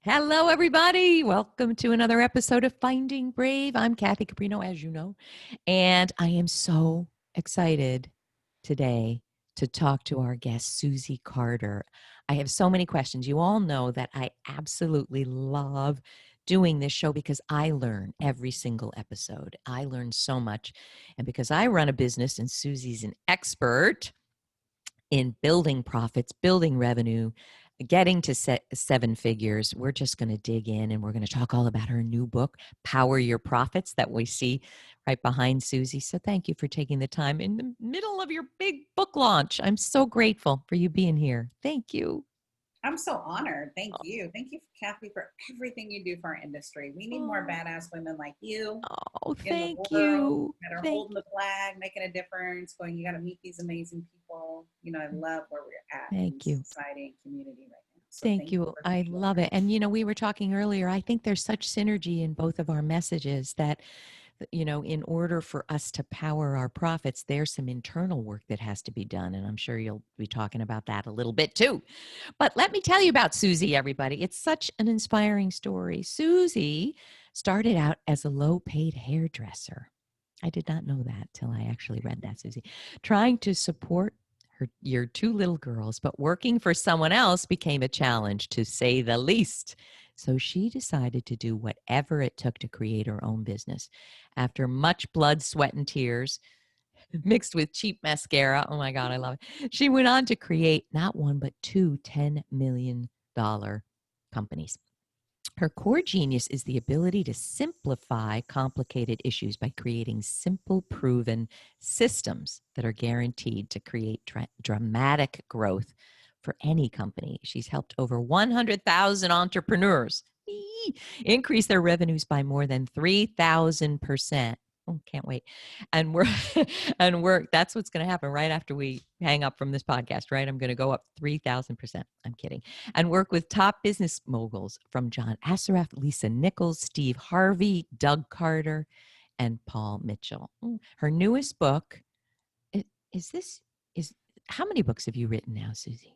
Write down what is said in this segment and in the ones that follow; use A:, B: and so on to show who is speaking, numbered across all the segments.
A: Hello, everybody. Welcome to another episode of Finding Brave. I'm Kathy Caprino, as you know, and I am so excited today to talk to our guest, Susie Carder. I have so many questions. You all know that I absolutely love doing this show because I learn every single episode. I learn so much. And because I run a business and Susie's an expert in building profits, building revenue, getting to seven figures. We're just going to dig in and we're going to talk all about her new book, Power Your Profits, that we see right behind Susie. So thank you for taking the time in the middle of your big book launch. I'm so grateful for you being here. Thank you.
B: I'm so honored. Thank you. Thank you, Kathy, for everything you do for our industry. We need more
A: Oh,
B: badass women like you in the
A: thank
B: world
A: you.
B: that are
A: Thank
B: holding the flag, making a difference, going, you got to meet these amazing people. I love where we're at in
A: thank you.
B: society and community right now. So
A: Thank
B: thank you
A: you.
B: for
A: I
B: being
A: love it. And, we were talking earlier, I think there's such synergy in both of our messages that in order for us to power our profits, there's some internal work that has to be done. And I'm sure you'll be talking about that a little bit too. But let me tell you about Susie, everybody. It's such an inspiring story. Susie started out as a low paid hairdresser. I did not know that till I actually read that, Susie. Trying to support your two little girls, but working for someone else became a challenge, to say the least. So she decided to do whatever it took to create her own business. After much blood, sweat, and tears, mixed with cheap mascara, oh my God, I love it, she went on to create not one, but two $10 million companies. Her core genius is the ability to simplify complicated issues by creating simple, proven systems that are guaranteed to create dramatic growth for any company. She's helped over 100,000 entrepreneurs increase their revenues by more than 3,000%. Oh, can't wait. And we're that's what's going to happen right after we hang up from this podcast, right? I'm going to go up 3,000%. I'm kidding. And work with top business moguls from John Assaraf, Lisa Nichols, Steve Harvey, Doug Carter, and Paul Mitchell. Her newest book is this is how many books have you written now, Susie?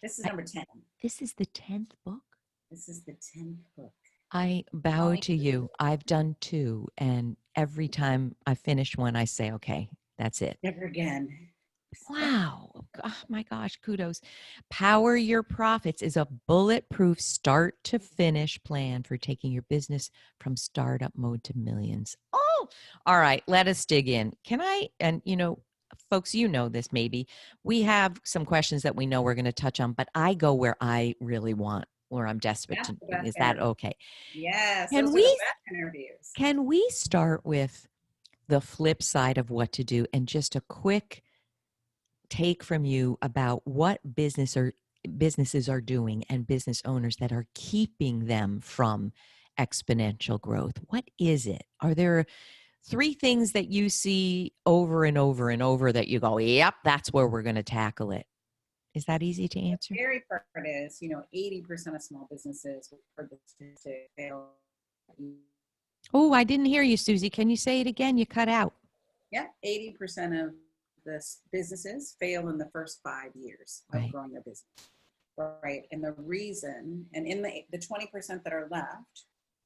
B: This is
A: I,
B: number 10.
A: this is the 10th book.
B: This is the 10th book.
A: I bow to you. I've done two, and every time I finish one, I say, okay, that's it.
B: Never again.
A: Wow. Oh my gosh, kudos. Power Your Profits is a bulletproof start to finish plan for taking your business from startup mode to millions. Oh, all right. Let us dig in. Can I, and folks, this maybe. We have some questions that we know we're going to touch on, but I go where I really want, where I'm desperate
B: That's
A: to.
B: the best
A: Is that
B: interview.
A: okay?
B: Yes,
A: Can
B: those are the
A: we
B: best interviews.
A: can we start with the flip side of what to do and just a quick take from you about what businesses are doing and business owners that are keeping them from exponential growth? What is it? Are there three things that you see over and over and over that you go, yep, that's where we're going to tackle it? Is that easy to
B: The
A: answer?
B: scary part is, 80% of small businesses for the statistic fail.
A: Oh, I didn't hear you, Susie. Can you say it again? You cut out.
B: Yeah, 80% of the businesses fail in the first 5 years of
A: Right.
B: growing their business. Right. And the reason, and in the 20% that are left,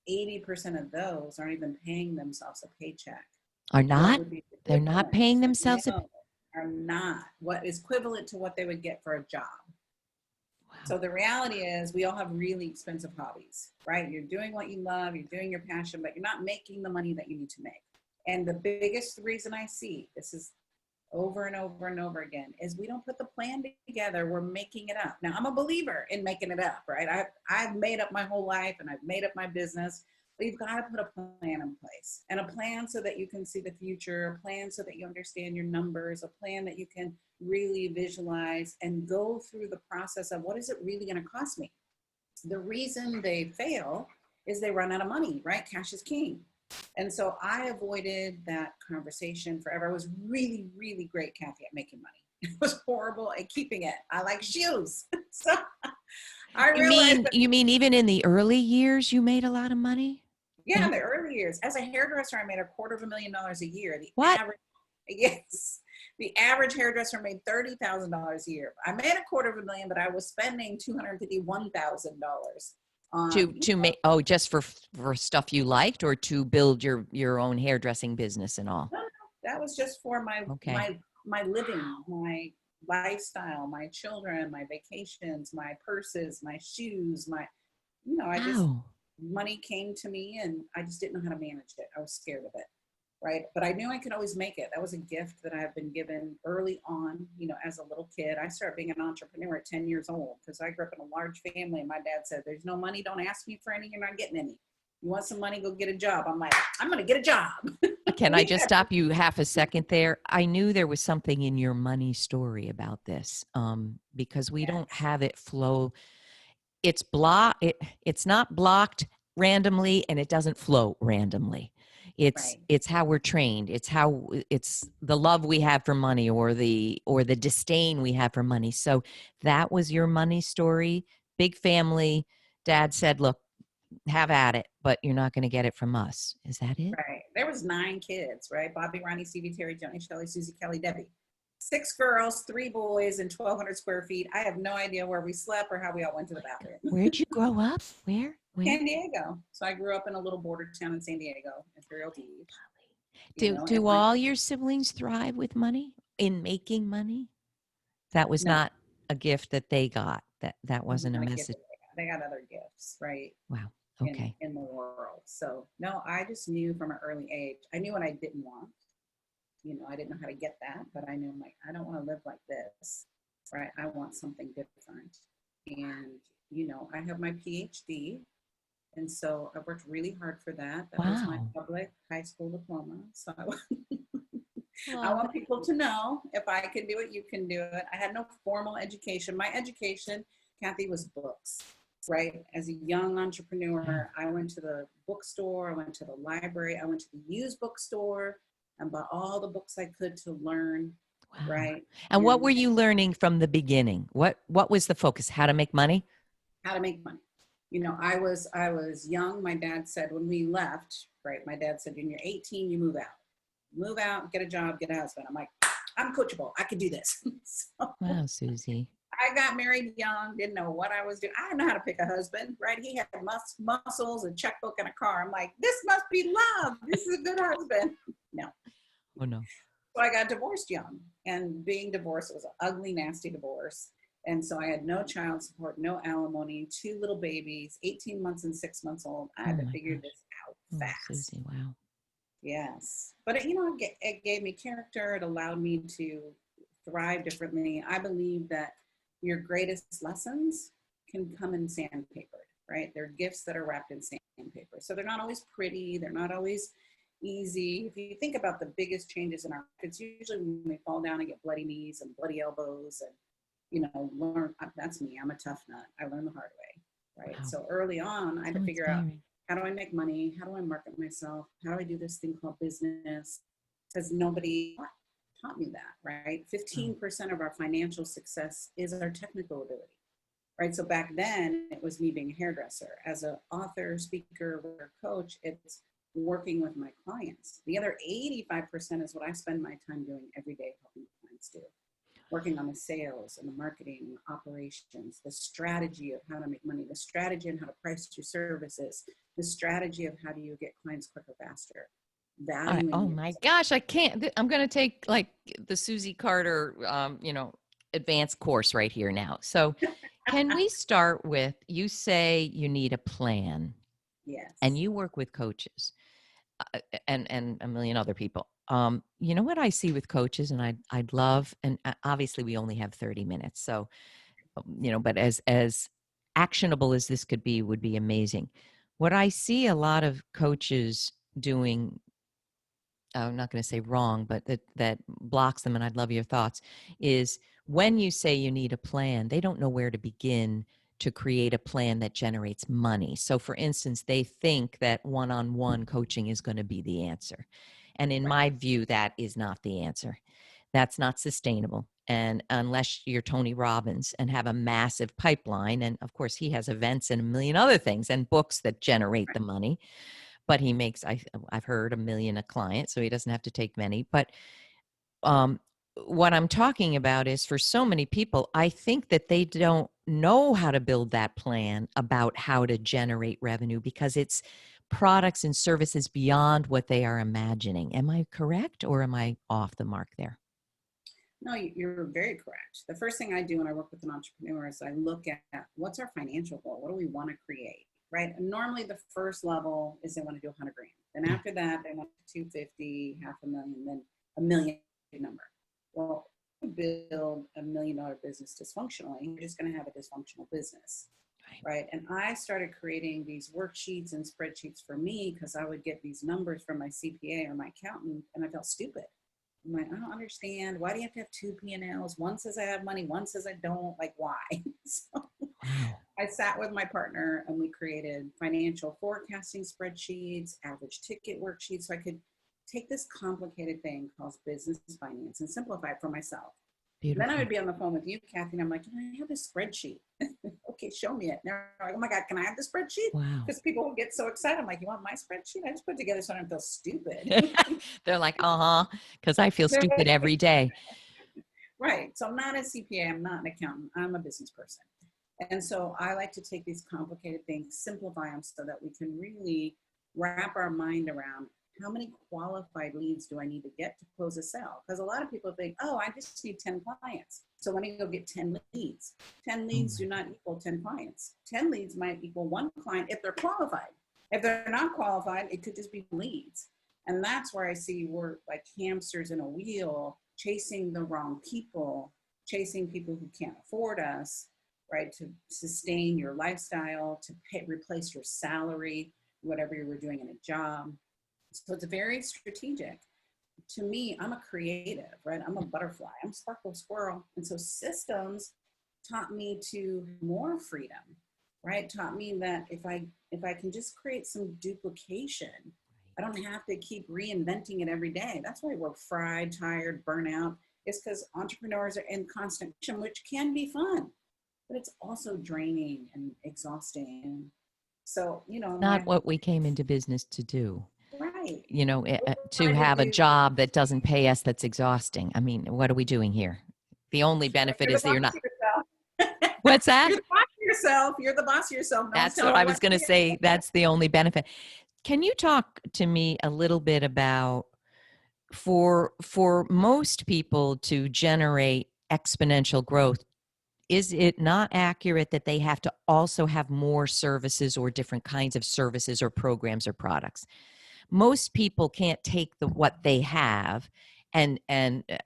B: 80% of those aren't even paying themselves a paycheck.
A: Are
B: What
A: not?
B: would be the
A: They're not
B: equivalent?
A: paying themselves
B: No, are not. What is equivalent to what they would get for a job.
A: wow.
B: So the reality is we all have really expensive hobbies, right? You're doing what you love, you're doing your passion, but you're not making the money that you need to make. And the biggest reason I see, this is over and over and over again, is we don't put the plan together. We're making it up. Now, I'm a believer in making it up, right? I've made up my whole life and I've made up my business. But you've got to put a plan in place, and a plan so that you can see the future, a plan so that you understand your numbers, a plan that you can really visualize and go through the process of what is it really going to cost me? The reason they fail is they run out of money, right? Cash is king. And so I avoided that conversation forever. I was really, really great, Kathy, at making money. It was horrible at keeping it. I like shoes. So I
A: You
B: realized
A: mean
B: that,
A: you mean even in the early years you made a lot of money?
B: yeah, in
A: And
B: the early years, as a hairdresser, I made $250,000 a year. The
A: what?
B: average, yes, the average hairdresser made $30,000 a year. I made $250,000, but I was spending $251,000. You
A: To make, oh, just for stuff you liked, or to build your own hairdressing business and all?
B: No, no, that was just for
A: Okay.
B: my living, my lifestyle, my children, my vacations, my purses, my shoes, my, I just,
A: Wow.
B: money came to me and I just didn't know how to manage it. I was scared of it. Right. But I knew I could always make it. That was a gift that I have been given early on, as a little kid. I started being an entrepreneur at 10 years old because I grew up in a large family and my dad said, there's no money. Don't ask me for any. You're not getting any. You want some money? Go get a job. I'm like, I'm going to get a job.
A: Can I
B: we
A: just
B: had,
A: stop you half a second there? I knew there was something in your money story about this, because we don't
B: yes,
A: have it flow. It's not blocked randomly, and it doesn't flow randomly. It's
B: right.
A: it's how we're trained. It's the love we have for money, or the disdain we have for money. So that was your money story. Big family. Dad said, look, have at it, but you're not going to get it from us. Is that it?
B: Right. There was 9 kids, right? Bobby, Ronnie, Stevie, Terry, Johnny, Shelley, Susie, Kelly, Debbie. 6 girls, 3 boys, and 1,200 square feet. I have no idea where we slept or how we all went to the bathroom.
A: Where'd you grow up? Where?
B: San Diego. So I grew up in a little border town in San Diego, Imperial Beach. And
A: Do
B: my
A: all your siblings thrive with money, in making money? That was
B: no,
A: not a gift that they got. That
B: this is
A: wasn't a
B: not a gift
A: message.
B: that they got. They got other gifts, right?
A: Wow.
B: In
A: Okay.
B: in the world. So no, I just knew from an early age. I knew what I didn't want. I didn't know how to get that, but I knew I'm like, I don't want to live like this, right? I want something different. And I have my PhD, and so I worked really hard for that. That was my
A: Wow.
B: public high school diploma. So I
A: Love
B: want
A: that.
B: people to know if I can do it, you can do it. I had no formal education. My education, Kathy, was books, right? As a young
A: Wow.
B: entrepreneur, I went to the bookstore, I went to the library, I went to the used bookstore and bought all the books I could to learn,
A: Wow.
B: right?
A: And what were
B: And
A: you learning from the beginning? What was the focus? How to make money?
B: how to make money. I was young. My dad said when we left, right? My dad said, when you're 18, you move out, get a job, get a husband. I'm like, I'm coachable. I could do this. So
A: Wow, Susie.
B: I got married young, didn't know what I was doing. I didn't know how to pick a husband, right? He had muscles, a checkbook, and a car. I'm like, this must be love. This is a good husband. No.
A: Oh no.
B: So I got divorced young. And being divorced was an ugly, nasty divorce. And so I had no child support, no alimony, 2 little babies, 18 months and 6 months old. I
A: Oh
B: had to
A: my
B: figure
A: gosh.
B: this out
A: Oh,
B: fast.
A: Susie. Wow.
B: Yes. But it gave me character. It allowed me to thrive differently. I believe that your greatest lessons can come in sandpaper, right? They're gifts that are wrapped in sandpaper. So they're not always pretty. They're not always easy. If you think about the biggest changes in our, it's usually when we fall down and get bloody knees and bloody elbows and, learn. That's me. I'm a tough nut. I learned the hard way, right?
A: Wow.
B: So early on, I had
A: So
B: to figure out,
A: inspiring.
B: how do I make money? How do I market myself? How do I do this thing called business? Because nobody taught me that, right?
A: Oh.
B: 15% of our financial success is our technical ability, right? So back then, it was me being a hairdresser. As an author, speaker, or coach, it's working with my clients. The other 85% is what I spend my time doing every day helping clients do. Working on the sales and the marketing operations, the strategy of how to make money, the strategy on how to price your services, the strategy of how do you get clients quicker, faster,
A: Oh
B: valuing
A: my
B: yourself.
A: gosh, I can't. I'm going to take like the Susie Carter, advanced course right here now. So, can we start with, you say you need a plan, and
B: Yes.
A: you work with coaches, and a million other people. You know what I see with coaches, and I'd love, and obviously we only have 30 minutes, so but as actionable as this could be, would be amazing. What I see a lot of coaches doing, I'm not going to say wrong, but that blocks them, and I'd love your thoughts, is when you say you need a plan, they don't know where to begin to create a plan that generates money. So, for instance, they think that one-on-one coaching is going to be the answer. And in
B: Right.
A: my view, that is not the answer. That's not sustainable. And unless you're Tony Robbins and have a massive pipeline, and of course, he has events and a million other things and books that generate the money, but he makes, I've heard, $1 million a client, so he doesn't have to take many. But um, what I'm talking about is for so many people, I think that they don't know how to build that plan about how to generate revenue because it's products and services beyond what they are imagining. Am I correct or am I off the mark there?
B: No, you're very correct. The first thing I do when I work with an entrepreneur is I look at what's our financial goal? What do we want to create? Right. And normally the first level is they want to do 100 grand. Then
A: Yeah.
B: after that, they want 250, half a million, then a million number. Well, build $1 million business dysfunctionally, you're just going to have a dysfunctional business. Right. And I started creating these worksheets and spreadsheets for me because I would get these numbers from my CPA or my accountant and I felt stupid. I'm like, I don't understand. Why do you have to have two P&Ls? One says I have money, one says I don't. Like, why? So
A: Wow.
B: I sat with my partner and we created financial forecasting spreadsheets, average ticket worksheets. So I could take this complicated thing called business finance and simplify it for myself. Then I
A: Beautiful.
B: would be on the phone with you, Kathy, and I'm like, can I have this spreadsheet? Okay, show me it. And they're like, oh my God, can I have the spreadsheet?
A: Wow.
B: Because people will get so excited. I'm like, you want my spreadsheet? I just put it together so I don't feel stupid.
A: They're like, because I feel stupid every day.
B: Right. So I'm not a CPA. I'm not an accountant. I'm a business person. And so I like to take these complicated things, simplify them so that we can really wrap our mind around how many qualified leads do I need to get to close a sale? Because a lot of people think, oh, I just need 10 clients. So let me go get 10 leads. 10
A: Oh
B: leads
A: my
B: do not equal 10 clients. 10 leads might equal one client if they're qualified. If they're not qualified, it could just be leads. And that's where I see we're like hamsters in a wheel, chasing the wrong people, chasing people who can't afford us, right? To sustain your lifestyle, to replace your salary, whatever you were doing in a job. So it's very strategic. To me, I'm a creative, right? I'm a butterfly. I'm a sparkle squirrel. And so systems taught me to more freedom, right? Taught me that if I can just create some duplication, I don't have to keep reinventing it every day. That's why we're fried, tired, burnout. It's because entrepreneurs are in constant action, which can be fun, but it's also draining and exhausting. So,
A: Not what we came into business to do.
B: right.
A: To
B: Wanted
A: have a
B: to do,
A: job that doesn't pay us, that's exhausting. I mean, what are we doing here? The only benefit
B: you're the
A: is that
B: boss
A: you're
B: of
A: not.
B: yourself.
A: What's that?
B: You're the boss of yourself. You're the boss of yourself. No one's
A: That's what
B: telling
A: I
B: you
A: was
B: what to
A: going to
B: do.
A: say. That's the only benefit. Can you talk to me a little bit about for most people to generate exponential growth, is it not accurate that they have to also have more services or different kinds of services or programs or products? Most people can't take what they have and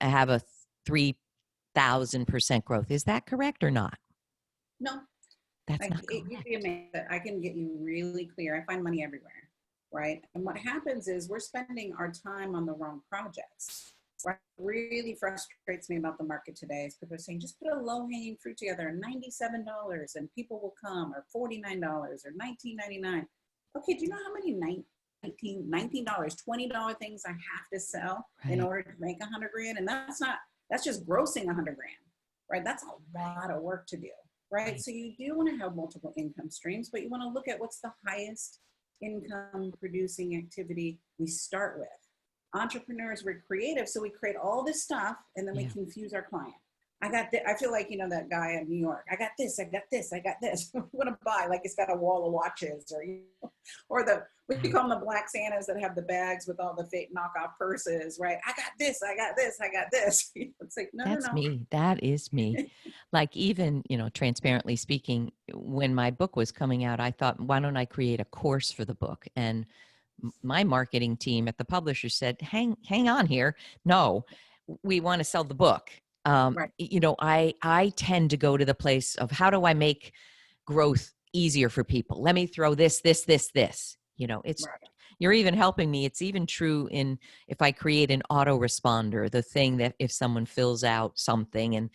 A: have a 3,000% growth. Is that correct or not?
B: No,
A: That's
B: like
A: not
B: you'd be
A: correct.
B: amazed that I can get you really clear. I find money everywhere, right? And what happens is we're spending our time on the wrong projects. What really frustrates me about the market today is people are saying, just put a low-hanging fruit together, $97, and people will come, or $49, or $19.99. Okay, do you know how many $19, $20 things I have to sell in
A: Right.
B: order to make 100 grand? And that's just grossing 100 grand, right? That's a lot of work to do, right?
A: Right.
B: So you do want to have multiple income streams, but you want to look at what's the highest income producing activity we start with. Entrepreneurs, we're creative, so we create all this stuff and then we
A: Yeah.
B: confuse our client. I feel like, that guy in New York, I got this, I got this, I got this. What to buy? Like it's got a wall of watches, or we call them the black Santas that have the bags with all the fake knockoff purses, right? I got this, I got this, I got this. It's like, no, no,
A: That's
B: no.
A: me. That is me. Like even, transparently speaking, when my book was coming out, I thought, why don't I create a course for the book? And my marketing team at the publisher said, hang on here. No, we want to sell the book.
B: Right,
A: I tend to go to the place of how do I make growth easier for people? Let me throw this. It's
B: right.
A: you're even helping me. It's even true in if I create an autoresponder, the thing that if someone fills out something and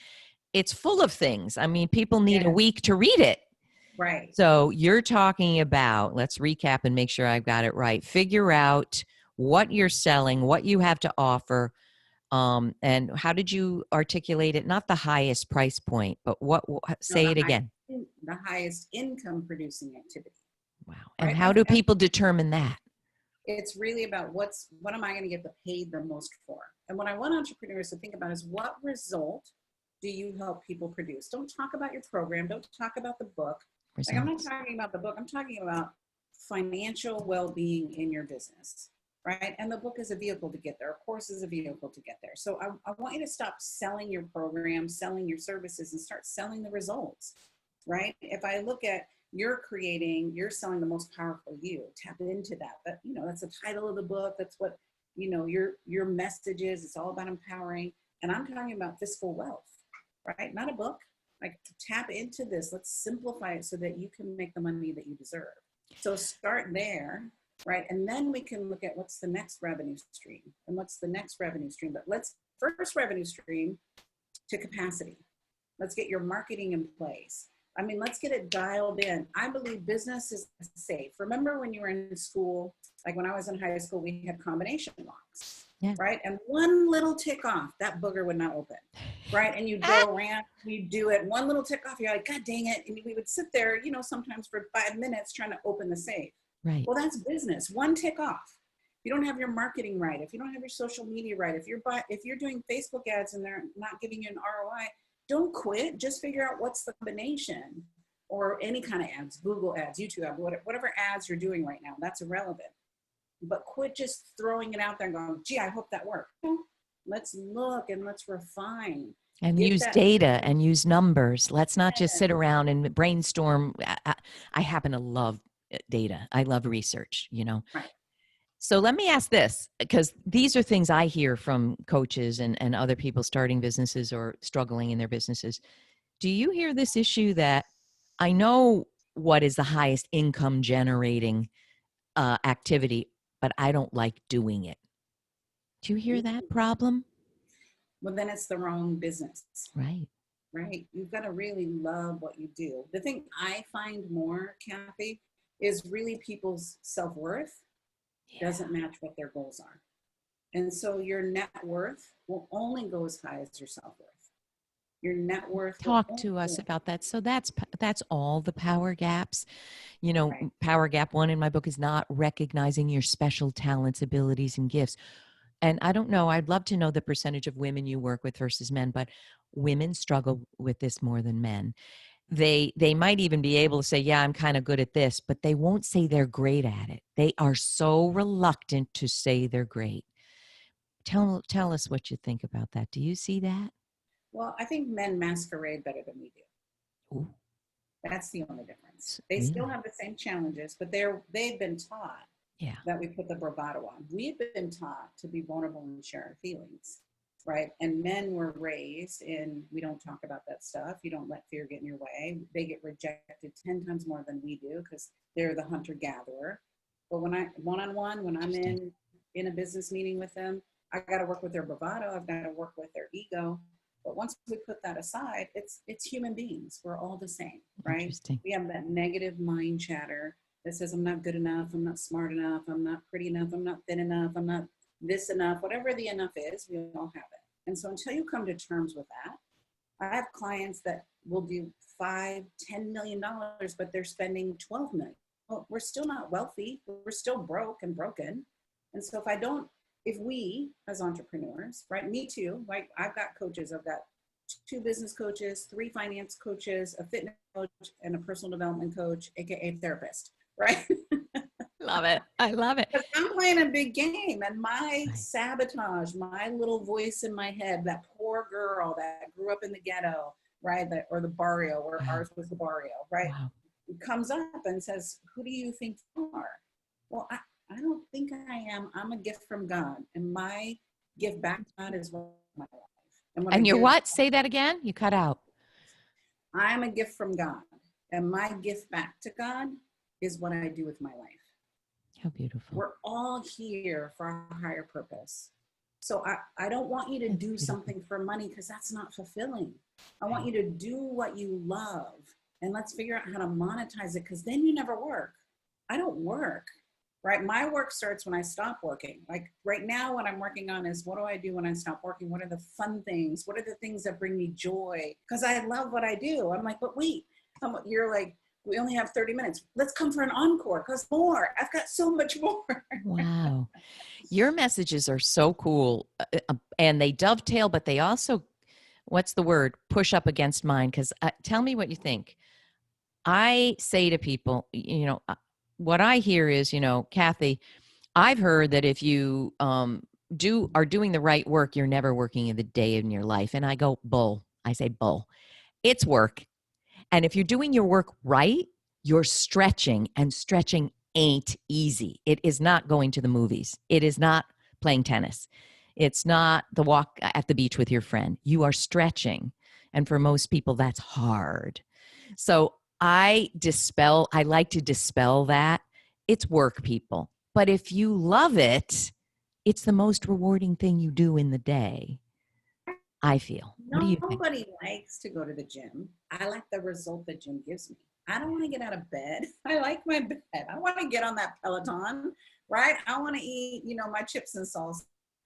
A: it's full of things. I mean, people need a
B: Yeah,
A: week to read it.
B: right.
A: So you're talking about, let's recap and make sure I've got it right. Figure out what you're selling, what you have to offer, and how did you articulate it? Not the highest price point, but
B: No,
A: say it again.
B: the highest income producing activity,
A: Wow. And
B: right?
A: how do people determine that?
B: It's really about what am I going to get paid the most for? And what I want entrepreneurs to think about is, what result do you help people produce? Don't talk about your program. Don't talk about the book. Like, I'm not
A: Results.
B: talking about the book. I'm talking about financial well-being in your business, right? And the book is a vehicle to get there. A course is a vehicle to get there. So I want you to stop selling your program, selling your services, and start selling the results, right? If I look at you're selling the most powerful you, tap into that. But, that's the title of the book. That's what, your message is. It's all about empowering. And I'm talking about fiscal wealth, right? Not a book. Like, tap into this. Let's simplify it so that you can make the money that you deserve. So start there, right? And then we can look at what's the next revenue stream and what's the next revenue stream. But let's first revenue stream to capacity. Let's get your marketing in place. I mean, let's get it dialed in. I believe business is safe. Remember when you were in school, like when I was in high school, we had combination locks,
A: Yeah.
B: right? And one little tick off, that booger would not open, right? And you'd go around, you'd do it, one little tick off, you're like, God dang it. And we would sit there, sometimes for 5 minutes trying to open the safe.
A: Right.
B: Well, that's business, one tick off. If you don't have your marketing right, if you don't have your social media right, if you're doing Facebook ads and they're not giving you an ROI, don't quit. Just figure out what's the combination, or any kind of ads, Google ads, YouTube ads, whatever ads you're doing right now, that's irrelevant. But quit just throwing it out there and going, gee, I hope that worked. Let's look and let's refine.
A: And use data and use numbers. Let's not just sit around and brainstorm. I happen to love data. I love research,
B: Right.
A: So let me ask this, because these are things I hear from coaches and other people starting businesses or struggling in their businesses. Do you hear this issue that I know what is the highest income generating activity, but I don't like doing it? Do you hear that problem?
B: Well, then it's the wrong business.
A: Right.
B: Right. You've got to really love what you do. The thing I find more, Kathy, is really people's self-worth doesn't match what their goals are. And so your net worth will only go as high as your self-worth. Your net worth.
A: Talk to us about that. So that's all the power gaps.
B: Right.
A: Power gap 1 in my book is not recognizing your special talents, abilities, and gifts. And I don't know, I'd love to know the percentage of women you work with versus men, but women struggle with this more than men. They might even be able to say, yeah, I'm kind of good at this, but they won't say they're great at it. They are so reluctant to say they're great. Tell us what you think about that. Do you see that?
B: Well, I think men masquerade better than we do.
A: Ooh.
B: That's the only difference. They
A: Really?
B: still have the same challenges, but they've been taught that we put the bravado on. We've been taught to be vulnerable and share our feelings, right? And men were raised in, we don't talk about that stuff. You don't let fear get in your way. They get rejected 10 times more than we do because they're the hunter-gatherer. But when I one-on-one, when I'm in a business meeting with them, I got to work with their bravado. I've got to work with their ego. But once we put that aside, it's human beings. We're all the same, right? We have that negative mind chatter that says, I'm not good enough, I'm not smart enough, I'm not pretty enough, I'm not thin enough, I'm not this enough, whatever the enough is, we all have it. And so until you come to terms with that, I have clients that will do $5, $10 million, but they're spending 12 million. Well, we're still not wealthy. We're still broke and broken. And so if we as entrepreneurs, right, me too, like I've got coaches, I've got 2 business coaches, 3 finance coaches, a fitness coach, and a personal development coach, AKA therapist, right?
A: Love it. I love it.
B: I'm playing a big game, and my sabotage, my little voice in my head, that poor girl that grew up in the ghetto, right? Or the barrio, where ours was the barrio, right?
A: Wow.
B: Comes up and says, who do you think you are? Well, I don't think I am. I'm a gift from God, and my gift back to God is my life.
A: And you're what? Say that again. You cut out.
B: I'm a gift from God, and my gift back to God is what I do with my life.
A: How beautiful.
B: We're all here for a higher purpose. So I don't want you to do something for money, because that's not fulfilling. I want you to do what you love, and let's figure out how to monetize it, because then you never work. I don't work, right? My work starts when I stop working. Like right now, what I'm working on is, what do I do when I stop working? What are the fun things? What are the things that bring me joy? Because I love what I do. I'm like, but wait, you're like, we only have 30 minutes. Let's come for an encore because more. I've got so much more.
A: Wow. Your messages are so cool, and they dovetail, but they also, what's the word? Push up against mine. Because tell me what you think. I say to people, what I hear is, Kathy, I've heard that if you are doing the right work, you're never working in the day in your life. And I go, bull. I say, bull. It's work. And if you're doing your work right, you're stretching, and stretching ain't easy. It is not going to the movies. It is not playing tennis. It's not the walk at the beach with your friend. You are stretching. And for most people, that's hard. So I like to dispel that. It's work, people. But if you love it, it's the most rewarding thing you do in the day, I feel. What do you think?
B: Nobody likes to go to the gym. I like the result the gym gives me. I don't want to get out of bed. I like my bed. I want to get on that Peloton, right? I want to eat, my chips and salsa,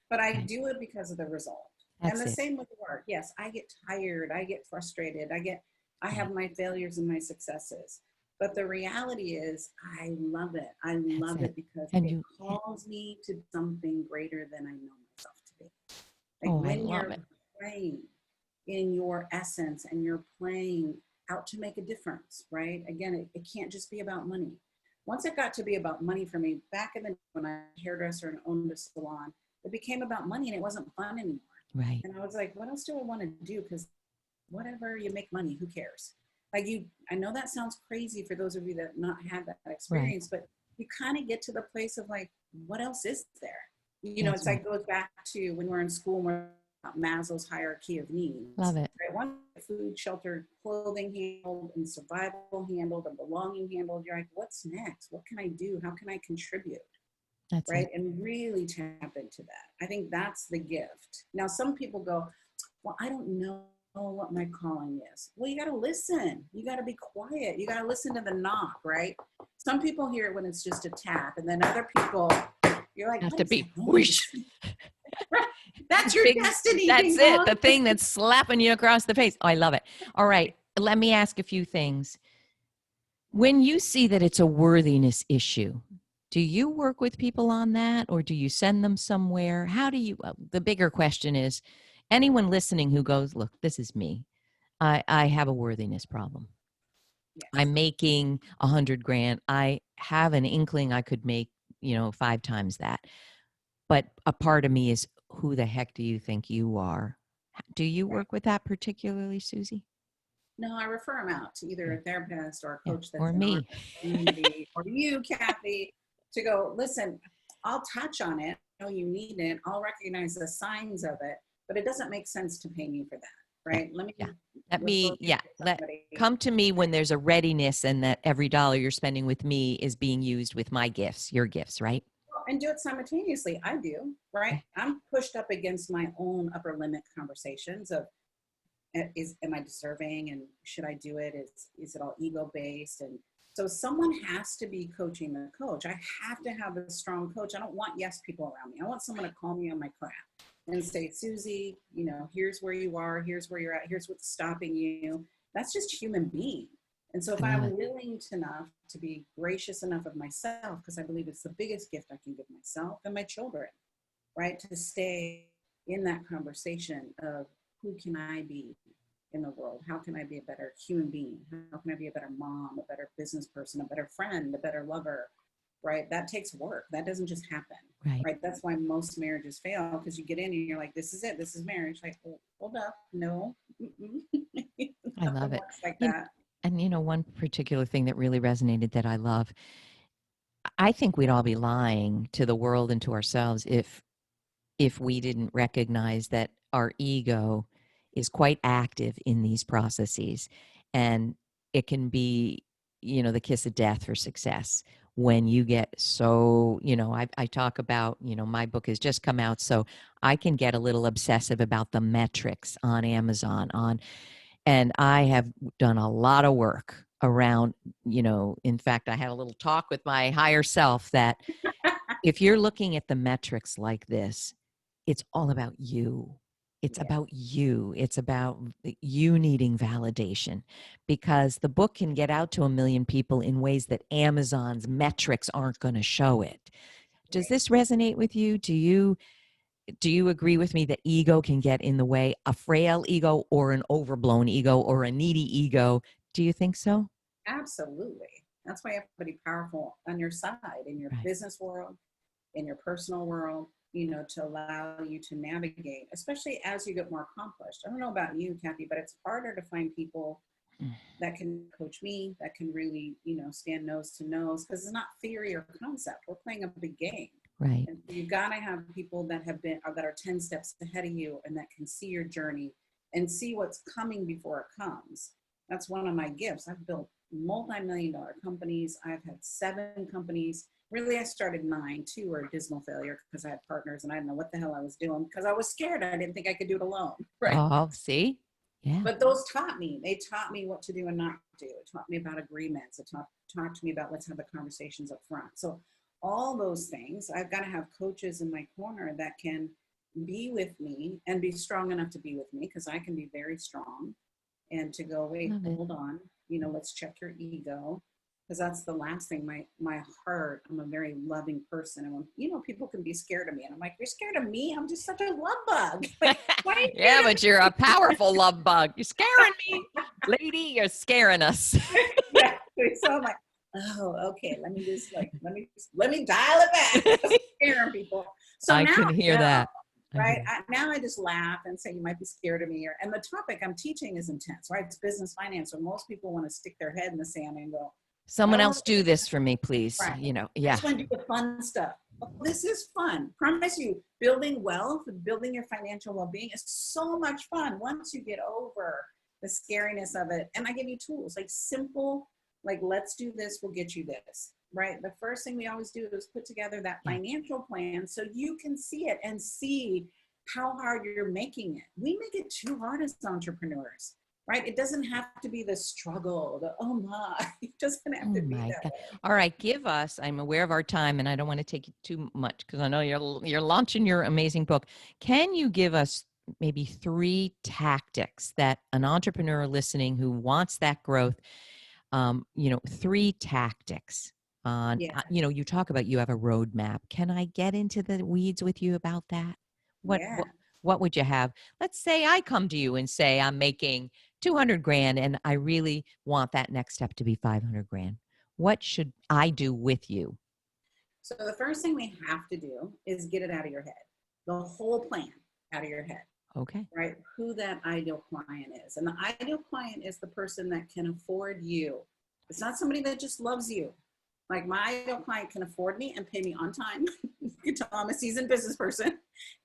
B: but I do it because of the result.
A: That's
B: And the
A: it.
B: same with work. Yes, I get tired. I get frustrated. I have my failures and my successes. But the reality is I love it. I love it because
A: And
B: it
A: you,
B: calls me to something greater than I know myself to be. Like
A: oh, I
B: when
A: love
B: you're
A: it.
B: playing in your essence and you're playing out to make a difference, right? Again, it can't just be about money. Once it got to be about money for me, back in the when I was a hairdresser and owned a salon, it became about money and it wasn't fun anymore.
A: Right.
B: And I was like, what else do I want to do? Because whatever, you make money, who cares? I know that sounds crazy for those of you that not had that experience, but you kind of get to the place of like, what else is there?
A: That's
B: It's
A: right.
B: like goes back to when we're in school, we're about Maslow's hierarchy of needs.
A: Love it.
B: Right? One, food, shelter, clothing handled, and survival handled, and belonging handled. You're like, what's next? What can I do? How can I contribute?
A: That's
B: Right?
A: it.
B: And really tap into that. I think that's the gift. Now, some people go, well, I don't know what my calling is. Well, you got to listen. You got to be quiet. You got to listen to the knock, right? Some people hear it when it's just a tap, and then other people, you're like,
A: Have
B: what
A: to
B: is
A: be
B: that
A: whoosh.
B: noise? That's your
A: Big,
B: destiny,
A: that's
B: ding
A: it.
B: dong.
A: The thing that's slapping you across the face. Oh, I love it. All right. Let me ask a few things. When you see that it's a worthiness issue, do you work with people on that, or do you send them somewhere? How do you, the bigger question is, anyone listening who goes, look, this is me. I have a worthiness problem.
B: Yes.
A: I'm making 100 grand. I have an inkling I could make, 5 times that. But a part of me is, who the heck do you think you are? Do you
B: Right.
A: work with that particularly, Susie?
B: No, I refer them out to either
A: Yeah.
B: a therapist or a
A: Yeah.
B: coach that's
A: Or
B: in our
A: me.
B: community, or you, Kathy, to go, listen, I'll touch on it. I know you need it. I'll recognize the signs of it, but it doesn't make sense to pay me for that,
A: Yeah.
B: right? Let me
A: Yeah.
B: refer you to
A: Let
B: somebody.
A: come to me when there's a readiness, and that every dollar you're spending with me is being used with my gifts, your gifts, right?
B: And do it simultaneously. I do, right?
A: Okay.
B: I'm pushed up against my own upper limit conversations of, am I deserving, and should I do it? Is it all ego based? And so someone has to be coaching the coach. I have to have a strong coach. I don't want yes people around me. I want someone to call me on my crap and say, Susie, here's where you are, here's where you're at, here's what's stopping you. That's just human being. And so if
A: I love
B: I'm
A: it.
B: willing enough to be gracious enough of myself, because I believe it's the biggest gift I can give myself and my children, right? To stay in that conversation of, who can I be in the world? How can I be a better human being? How can I be a better mom, a better business person, a better friend, a better lover, right? That takes work. That doesn't just happen,
A: Right.
B: right? That's why most marriages fail, because you get in and you're like, this is it. This is marriage. Like, oh, hold up. No.
A: I
B: Nothing
A: love it.
B: works like
A: You
B: that.
A: And one particular thing that really resonated that I love, I think we'd all be lying to the world and to ourselves if we didn't recognize that our ego is quite active in these processes, and it can be, the kiss of death for success when you get so, I talk about, my book has just come out, so I can get a little obsessive about the metrics on Amazon, and I have done a lot of work around, in fact, I had a little talk with my higher self that if you're looking at the metrics like this, it's all about you. It's
B: Yeah,
A: about you. It's about you needing validation, because the book can get out to 1 million people in ways that Amazon's metrics aren't going to show it. Does
B: right.
A: this resonate with you? Do you agree with me that ego can get in the way, a frail ego or an overblown ego or a needy ego? Do you think so?
B: Absolutely. That's why you have to be powerful on your side in your
A: Right.
B: business world, in your personal world, to allow you to navigate, especially as you get more accomplished. I don't know about you, Kathy, but it's harder to find people
A: Mm.
B: that can coach me, that can really, stand nose to nose, because it's not theory or concept. We're playing a big game.
A: Right.
B: And you got to have people that have been, or that are 10 steps ahead of you and that can see your journey and see what's coming before it comes. That's one of my gifts. I've built multi-million dollar companies. I've had 7 companies. Really, I started 9. 2 were a dismal failure because I had partners and I didn't know what the hell I was doing because I was scared. I didn't think I could do it alone. Right.
A: Oh, see? Yeah.
B: But those taught me. They taught me what to do and not do. It taught me about agreements. It talked to me about let's have the conversations up front. So all those things, I've got to have coaches in my corner that can be with me and be strong enough to be with me, because I can be very strong, and to go, wait,
A: Love it.
B: hold on, let's check your ego, because that's the last thing. My heart, I'm a very loving person, and when people can be scared of me, and I'm like, you're scared of me? I'm just such a love bug. Like, why are you
A: Yeah,
B: scared of
A: but you're a powerful love bug. You're scaring me, lady. You're scaring us.
B: me? Exactly. So I'm like, oh, okay, let me dial it back. Just scaring people. So
A: I
B: now
A: can
B: I
A: hear
B: know,
A: that. I
B: right?
A: hear.
B: Now I just laugh and say you might be scared of me, and the topic I'm teaching is intense, right? It's business finance, so most people want to stick their head in the sand and go, I
A: Someone
B: don't want
A: else
B: to
A: do this for me, please.
B: right. I
A: Yeah.
B: just want to do the fun stuff. Well, this is fun. Promise you, building wealth, building your financial well-being is so much fun once you get over the scariness of it. And I give you tools, like simple, like let's do this, we'll get you this. Right. The first thing we always do is put together that
A: Yeah.
B: financial plan so you can see it and see how hard you're making it. We make it too hard as entrepreneurs, right? It doesn't have to be the struggle, the oh my, it doesn't
A: Oh
B: have to be
A: my
B: that
A: God.
B: way.
A: All right, give us, I'm aware of our time and I don't want to take you too much because I know you're launching your amazing book. Can you give us maybe 3 tactics that an entrepreneur listening who wants that growth, 3 tactics on,
B: Yeah.
A: you talk about you have a roadmap. Can I get into the weeds with you about that? What,
B: Yeah.
A: what, what would you have? Let's say I come to you and say I'm making 200 grand and I really want that next step to be 500 grand. What should I do with you?
B: So the first thing we have to do is get it out of your head, the whole plan out of your head,
A: Okay.
B: right? Who that ideal client is. And the ideal client is the person that can afford you. It's not somebody that just loves you. Like my ideal client can afford me and pay me on time. You can tell I'm a seasoned business person,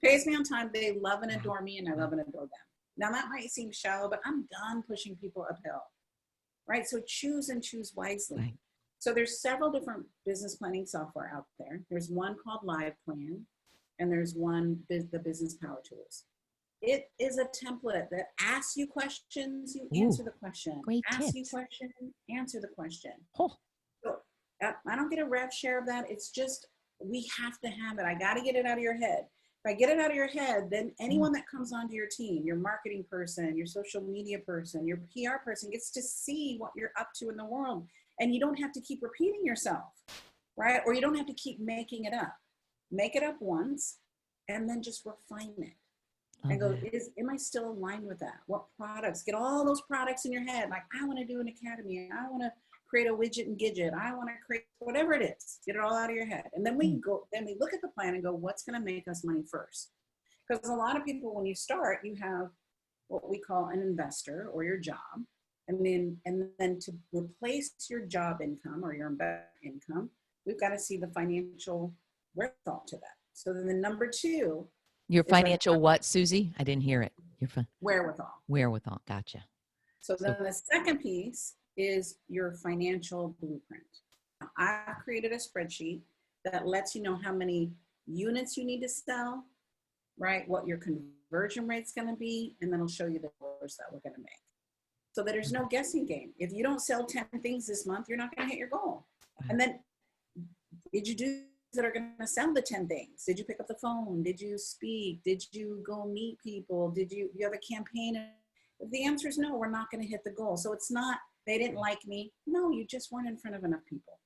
B: pays me on time. They love and
A: Wow.
B: adore me, and I
A: Wow.
B: love and adore them. Now that might seem shallow, but I'm done pushing people uphill, right? So choose and choose wisely.
A: Right.
B: So there's several different business planning software out there. There's one called Live Plan, and there's one, the Business Power Tools. It is a template that asks you questions, you
A: Ooh,
B: answer the question.
A: great
B: Ask you
A: tips.
B: question, answer the question.
A: Oh,
B: So I don't get a rev share of that. It's just we have to have it. I got to get it out of your head. If I get it out of your head, then
A: mm,
B: anyone that comes onto your team, your marketing person, your social media person, your PR person, gets to see what you're up to in the world. And you don't have to keep repeating yourself, right? Or you don't have to keep making it up. Make it up once and then just refine it and
A: love
B: go,
A: that.
B: am I still aligned with that? What products? Get all those products in your head. Like, I want to do an academy. I want to create a widget and gidget. I want to create whatever it is. Get it all out of your head. And then we
A: Mm,
B: look at the plan and go, what's going to make us money first? Because a lot of people, when you start, you have what we call an investor or your job. And then to replace your job income or your investment income, we've got to see the financial wherewithal to that. So then the number 2
A: Your
B: is our
A: financial what, Susie? I didn't hear it. Your
B: wherewithal.
A: wherewithal. Gotcha.
B: So
A: So,
B: then the second piece is your financial blueprint. Now, I've created a spreadsheet that lets you know how many units you need to sell, right? What your conversion rate's going to be, and then it'll show you the dollars that we're going to make. So that there's no guessing game. If you don't sell 10 things this month, you're not going to hit your goal.
A: wow.
B: And then, did you do that are going to sell the 10 things? Did you pick up the phone? Did you speak? Did you go meet people? Did you have a campaign? If the answer is no, we're not going to hit the goal. So it's not, they didn't like me. No, you just weren't in front of enough people.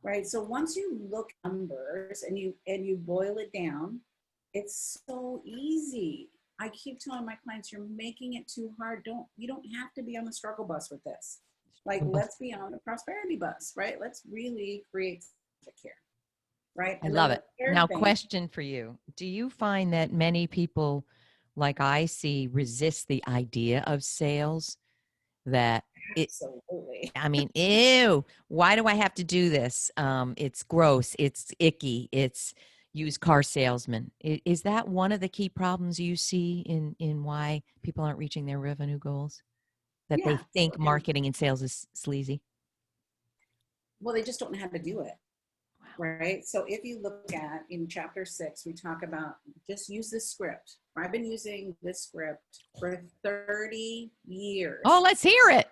B: Right. So once you look at numbers and you boil it down, it's so easy. I keep telling my clients, you're making it too hard. You don't have to be on the struggle bus with this. Like, let's be on the prosperity bus, right? Let's really create magic here. Right.
A: I
B: And then
A: love
B: the
A: it.
B: third
A: Now,
B: thing,
A: question for you. Do you find that many people, like I see, resist the idea of sales? That it,
B: absolutely.
A: I mean, ew, why do I have to do this? It's gross. It's icky. It's used car salesman. Is that one of the key problems you see in why people aren't reaching their revenue goals? That they
B: Yeah.
A: think marketing and sales is sleazy?
B: Well, they just don't know how to do it. Right. So if you look at in chapter 6, we talk about just use this script. I've been using this script for 30 years.
A: Oh, let's hear it.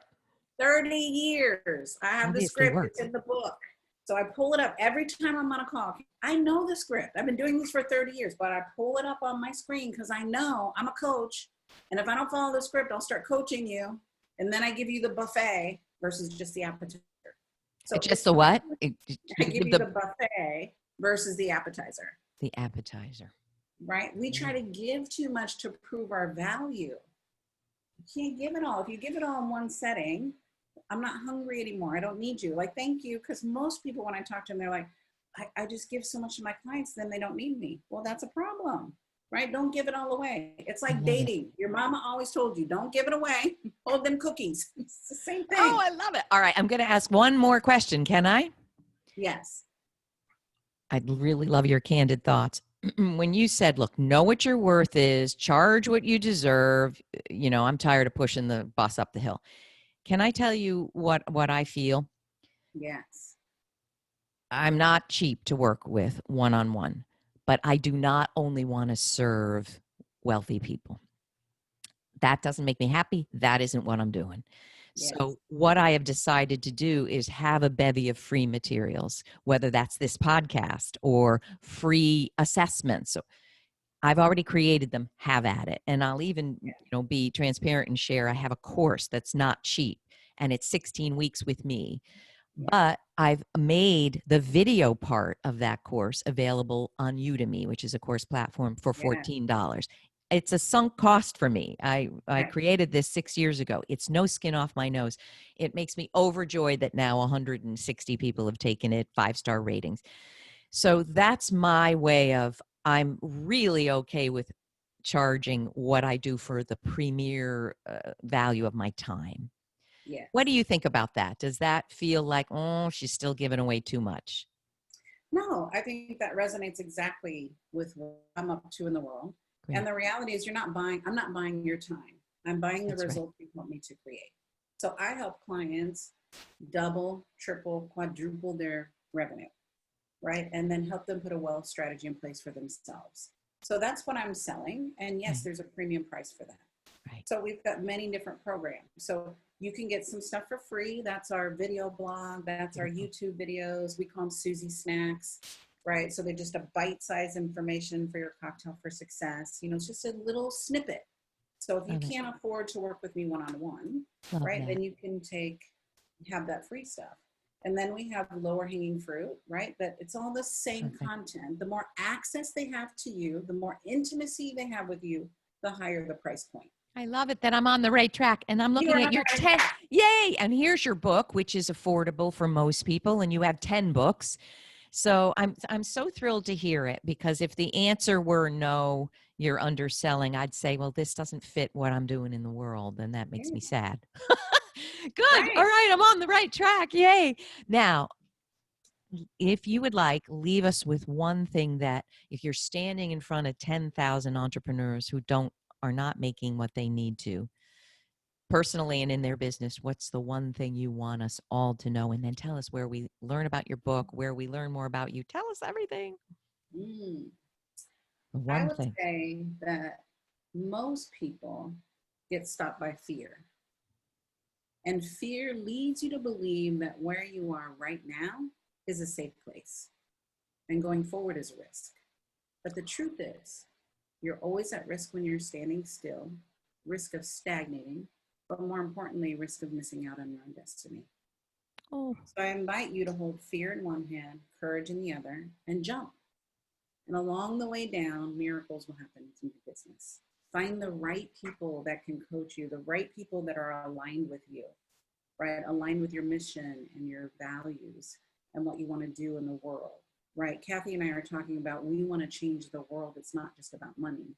B: 30 years. I have the
A: Obviously
B: script. It's
A: works.
B: in the book. So I pull it up every time I'm on a call. I know the script. I've been doing this for 30 years, but I pull it up on my screen because I know I'm a coach. And if I don't follow the script, I'll start coaching you. And then I give you the buffet versus just the appetizer. So
A: It's just the what?
B: I give you the buffet versus the appetizer.
A: The appetizer.
B: Right? We try to give too much to prove our value. You can't give it all. If you give it all in one setting, I'm not hungry anymore. I don't need you. Like, thank you. Because most people, when I talk to them, they're like, I just give so much to my clients, then they don't need me. Well, that's a problem, right? Don't give it all away. It's like dating. Your mama always told you, don't give it away. Hold them cookies. It's the same thing.
A: Oh, I love it. All right. I'm going to ask one more question. Can I?
B: Yes.
A: I'd really love your candid thoughts. When you said, look, know what your worth is, charge what you deserve, I'm tired of pushing the bus up the hill. Can I tell you what I feel?
B: Yes.
A: I'm not cheap to work with one-on-one, but I do not only want to serve wealthy people. That doesn't make me happy. That isn't what I'm doing.
B: Yes.
A: So what I have decided to do is have a bevy of free materials, whether that's this podcast or free assessments. So I've already created them, have at it. And I'll even, be transparent and share. I have a course that's not cheap and it's 16 weeks with me. But I've made the video part of that course available on Udemy, which is a course platform, for $14. It's a sunk cost for me. I created this 6 years ago. It's no skin off my nose. It makes me overjoyed that now 160 people have taken it, 5-star ratings. So that's my way of, I'm really okay with charging what I do for the premier value of my time.
B: Yes.
A: What do you think about that? Does that feel like, oh, she's still giving away too much?
B: No, I think that resonates exactly with what I'm up to in the world.
A: Great.
B: And the reality is I'm not buying your time. I'm buying the
A: That's
B: result you want me to create. So I help clients double, triple, quadruple their revenue, right? And then help them put a wealth strategy in place for themselves. So that's what I'm selling. And yes, there's a premium price for that.
A: Right.
B: So we've got many different programs. So you can get some stuff for free. That's our video blog. That's our YouTube videos. We call them Susie Snacks, right? So they're just a bite-sized information for your cocktail for success. It's just a little snippet. So if you can't afford to work with me one-on-one, right, then you can have that free stuff. And then we have lower hanging fruit, right? That it's all the same content. The more access they have to you, the more intimacy they have with you, the higher the price point.
A: I love it that I'm on the right track, and I'm looking at your 10. Yay! And here's your book, which is affordable for most people, and you have 10 books. So I'm so thrilled to hear it, because if the answer were no, you're underselling, I'd say, well, this doesn't fit what I'm doing in the world, and that makes me sad. Good.
B: Right.
A: All right, I'm on the right track. Yay. Now, if you would like, leave us with one thing that, if you're standing in front of 10,000 entrepreneurs who are not making what they need to, personally and in their business, what's the one thing you want us all to know? And then tell us where we learn about your book, where we learn more about you. Tell us everything.
B: I would say that most people get stopped by fear. And fear leads you to believe that where you are right now is a safe place. and going forward is a risk. But the truth is, you're always at risk when you're standing still, risk of stagnating, but more importantly, risk of missing out on your own destiny.
A: Oh,
B: So I invite you to hold fear in one hand, courage in the other, and jump. And along the way down, miracles will happen in your business. Find the right people that can coach you, the right people that are aligned with you, right? Aligned with your mission and your values and what you want to do in the world, right? Kathy and I are talking about, we want to change the world. It's not just about money,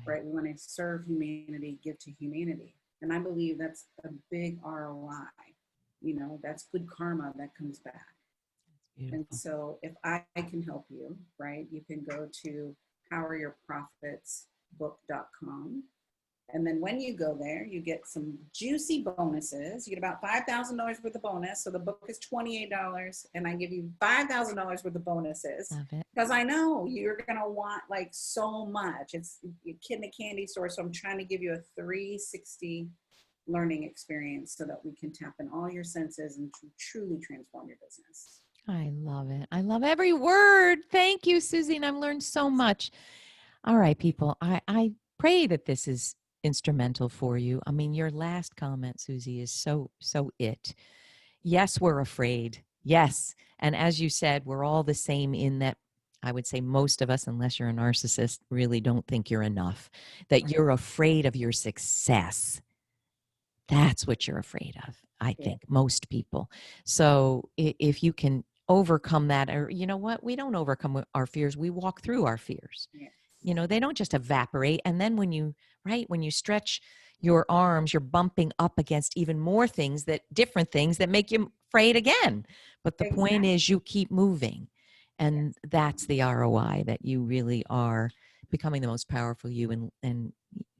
B: right? We want to serve humanity, give to humanity. And I believe that's a big ROI. You know, that's good karma that comes back.
A: beautiful.
B: And so if I can help you, right, you can go to poweryourprofitsbook.com. And then when you go there, you get some juicy bonuses. You get about $5,000 worth of bonus. So the book is $28 and I give you $5,000 worth of bonuses.
A: Love it.
B: Because I know you're going to want like so much. It's a kid in a candy store. So I'm trying to give you a 360 learning experience so that we can tap in all your senses and truly transform your business.
A: I love it. I love every word. Thank you, Susie. And I've learned so much. All right, people. I pray that this is instrumental for you. I mean, your last comment, Susie, is so it. Yes, we're afraid. Yes. And as you said, we're all the same in that I would say most of us, unless you're a narcissist, really don't think you're enough, that you're afraid of your success. That's what you're afraid of, I think, most people. So if you can overcome that, or you know what, we don't overcome our fears, we walk through our fears.
B: Yeah.
A: You know, they don't just evaporate. And then when you stretch your arms, you're bumping up against even more things, different things that make you afraid again. But the point is you keep moving. And that's the ROI, that you really are becoming the most powerful you and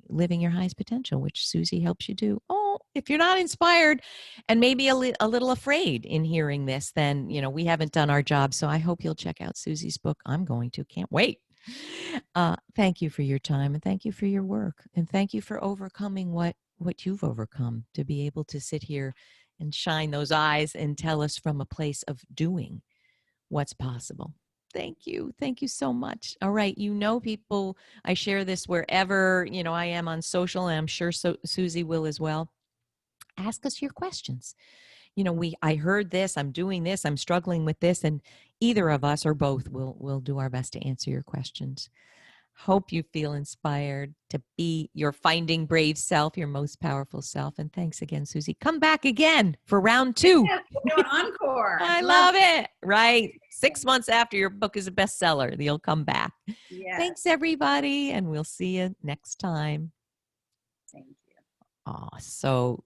A: living your highest potential, which Susie helps you do. Oh, if you're not inspired and maybe a little afraid in hearing this, then, you know, we haven't done our job. So I hope you'll check out Susie's book. I'm going to. Can't wait. Thank you for your time, and thank you for your work, and thank you for overcoming what you've overcome, to be able to sit here and shine those eyes and tell us from a place of doing what's possible. Thank you. Thank you so much. All right. You know, people, I share this wherever, you know, I am on social, and I'm sure Susie will as well. Ask us your questions. You know, I heard this, I'm doing this, I'm struggling with this, and either of us or both will do our best to answer your questions. Hope you feel inspired to be your finding brave self, your most powerful self. And thanks again, Susie. Come back again for round 2.
B: Yeah, we'll do an encore.
A: I love it. Right. 6 months after your book is a bestseller, you'll come back.
B: Yes.
A: Thanks, everybody. And we'll see you next time.
B: Thank you.
A: Oh, so